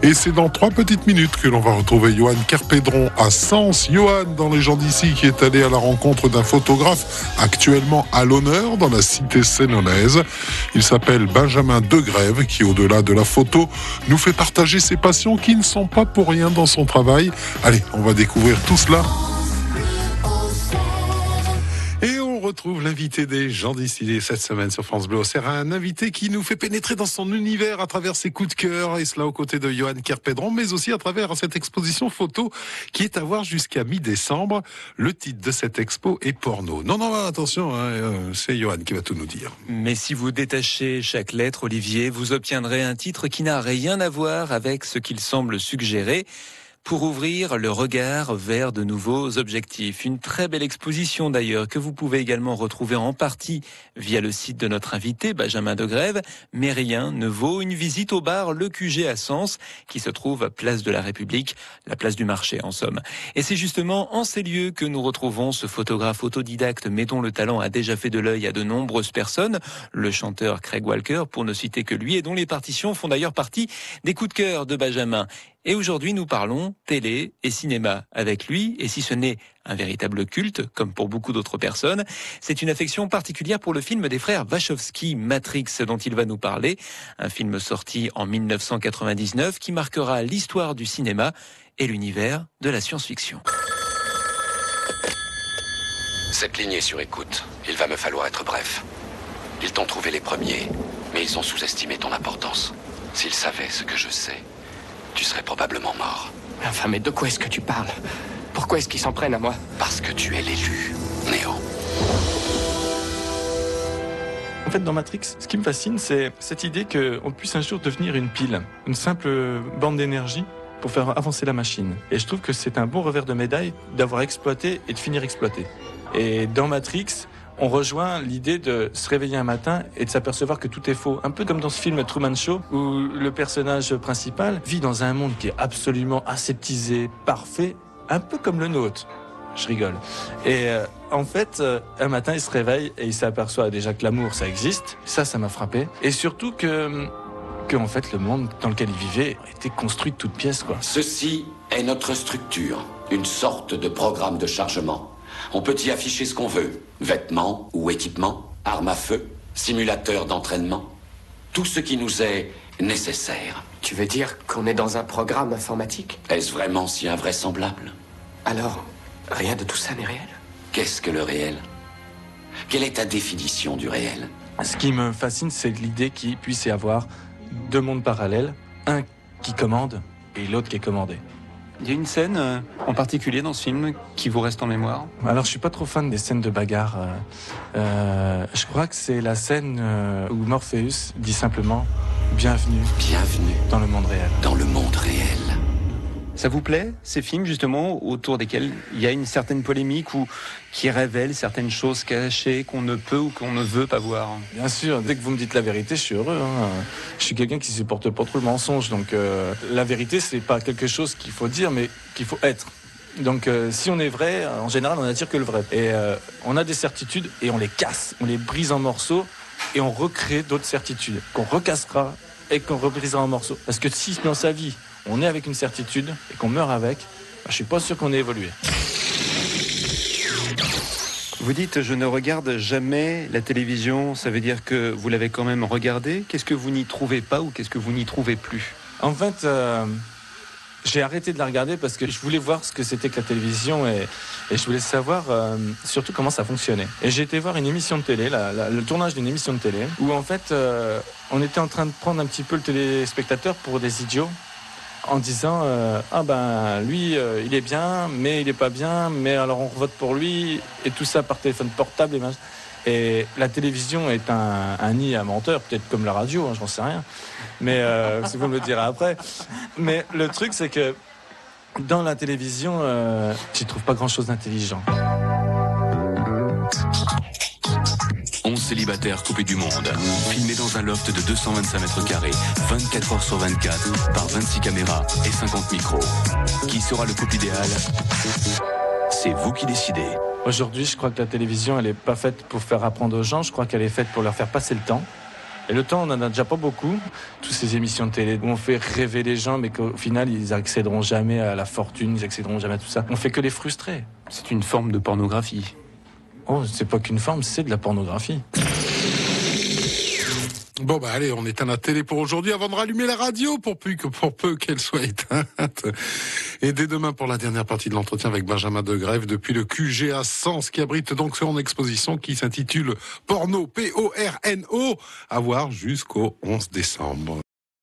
Et c'est dans 3 petites minutes que l'on va retrouver Johan Kerpédron à Sens. Johan, dans Les gens d'ici, qui est allé à la rencontre d'un photographe actuellement à l'honneur dans la cité sénonnaise. Il s'appelle Benjamin Degrève, qui au-delà de la photo nous fait partager ses passions qui ne sont pas pour rien dans son travail. Allez, on va découvrir tout cela. Et on retrouve l'invité des gens d'ici cette semaine sur France Bleu Auxerre, un invité qui nous fait pénétrer dans son univers à travers ses coups de cœur, et cela aux côtés de Johan Kerpédron, mais aussi à travers cette exposition photo qui est à voir jusqu'à mi-décembre. Le titre de cette expo est Porno. Non, attention, c'est Johan qui va tout nous dire. Mais si vous détachez chaque lettre, Olivier, vous obtiendrez un titre qui n'a rien à voir avec ce qu'il semble suggérer, pour ouvrir le regard vers de nouveaux objectifs. Une très belle exposition d'ailleurs, que vous pouvez également retrouver en partie via le site de notre invité, Benjamin Degrève, mais rien ne vaut une visite au bar Le QG à Sens, qui se trouve à Place de la République, la place du marché en somme. Et c'est justement en ces lieux que nous retrouvons ce photographe autodidacte, mais dont le talent a déjà fait de l'œil à de nombreuses personnes, le chanteur Craig Walker, pour ne citer que lui, et dont les partitions font d'ailleurs partie des coups de cœur de Benjamin. Et aujourd'hui, nous parlons télé et cinéma avec lui. Et si ce n'est un véritable culte, comme pour beaucoup d'autres personnes, c'est une affection particulière pour le film des frères Wachowski, Matrix, dont il va nous parler. Un film sorti en 1999 qui marquera l'histoire du cinéma et l'univers de la science-fiction. Cette ligne est sur écoute. Il va me falloir être bref. Ils t'ont trouvé les premiers, mais ils ont sous-estimé ton importance. S'ils savaient ce que je sais, tu serais probablement mort. Enfin, mais de quoi est-ce que tu parles? Pourquoi est-ce qu'ils s'en prennent à moi? Parce que tu es l'élu, Néo. En fait, dans Matrix, ce qui me fascine, c'est cette idée qu'on puisse un jour devenir une pile, une simple bande d'énergie pour faire avancer la machine. Et je trouve que c'est un bon revers de médaille d'avoir exploité et de finir exploité. Et dans Matrix, on rejoint l'idée de se réveiller un matin et de s'apercevoir que tout est faux. Un peu comme dans ce film Truman Show, où le personnage principal vit dans un monde qui est absolument aseptisé, parfait, un peu comme le nôtre. Je rigole. Et en fait, un matin, il se réveille et il s'aperçoit déjà que l'amour, ça existe. Ça m'a frappé. Et surtout que en fait, le monde dans lequel il vivait était construit de toutes pièces, quoi. Ceci est notre structure, une sorte de programme de chargement. On peut y afficher ce qu'on veut. Vêtements ou équipements, armes à feu, simulateurs d'entraînement. Tout ce qui nous est nécessaire. Tu veux dire qu'on est dans un programme informatique? Est-ce vraiment si invraisemblable? Alors, rien de tout ça n'est réel? Qu'est-ce que le réel? Quelle est ta définition du réel? Ce qui me fascine, c'est l'idée qu'il puisse y avoir 2 mondes parallèles, un qui commande et l'autre qui est commandé. Il y a une scène en particulier dans ce film qui vous reste en mémoire? Alors, je suis pas trop fan des scènes de bagarre. Je crois que c'est la scène où Morpheus dit simplement « Bienvenue dans le monde réel ». Dans le monde réel. Ça vous plaît, ces films, justement, autour desquels il y a une certaine polémique ou qui révèlent certaines choses cachées qu'on ne peut ou qu'on ne veut pas voir? Bien sûr, dès que vous me dites la vérité, je suis heureux. Je suis quelqu'un qui supporte pas trop le mensonge. Donc, la vérité, c'est pas quelque chose qu'il faut dire, mais qu'il faut être. Donc, si on est vrai, en général, on n'attire que le vrai. Et on a des certitudes et on les casse, on les brise en morceaux et on recrée d'autres certitudes qu'on recassera et qu'on rebrisera en morceaux. Parce que si dans sa vie, on est avec une certitude et qu'on meurt avec, je suis pas sûr qu'on ait évolué. Vous dites, je ne regarde jamais la télévision, ça veut dire que vous l'avez quand même regardée. Qu'est-ce que vous n'y trouvez pas ou qu'est-ce que vous n'y trouvez plus? En fait, j'ai arrêté de la regarder parce que je voulais voir ce que c'était que la télévision et je voulais savoir surtout comment ça fonctionnait. Et j'ai été voir une émission de télé, le tournage d'une émission de télé, où en fait, on était en train de prendre un petit peu le téléspectateur pour des idiots, en disant lui il est bien mais il est pas bien, mais alors on vote pour lui, et tout ça par téléphone portable et la télévision est un nid à menteurs, peut-être comme la radio, j'en sais rien, mais si vous me le direz après. Mais le truc, c'est que dans la télévision, j'y trouve pas grand-chose d'intelligent. 11 célibataires coupés du monde, filmés dans un loft de 225 mètres carrés, 24 heures sur 24, par 26 caméras et 50 micros. Qui sera le couple idéal? C'est vous qui décidez. Aujourd'hui, je crois que la télévision, elle est pas faite pour faire apprendre aux gens, je crois qu'elle est faite pour leur faire passer le temps. Et le temps, on en a déjà pas beaucoup. Toutes ces émissions de télé où on fait rêver les gens, mais qu'au final, ils accéderont jamais à la fortune, ils accéderont jamais à tout ça. On fait que les frustrer. C'est une forme de pornographie. Oh, c'est pas qu'une forme, c'est de la pornographie. Bon bah allez, on éteint la télé pour aujourd'hui avant de rallumer la radio pour peu qu'elle soit éteinte. Et dès demain pour la dernière partie de l'entretien avec Benjamin Degrève depuis le QG à Sens qui abrite donc son exposition qui s'intitule Porno, P-O-R-N-O, à voir jusqu'au 11 décembre.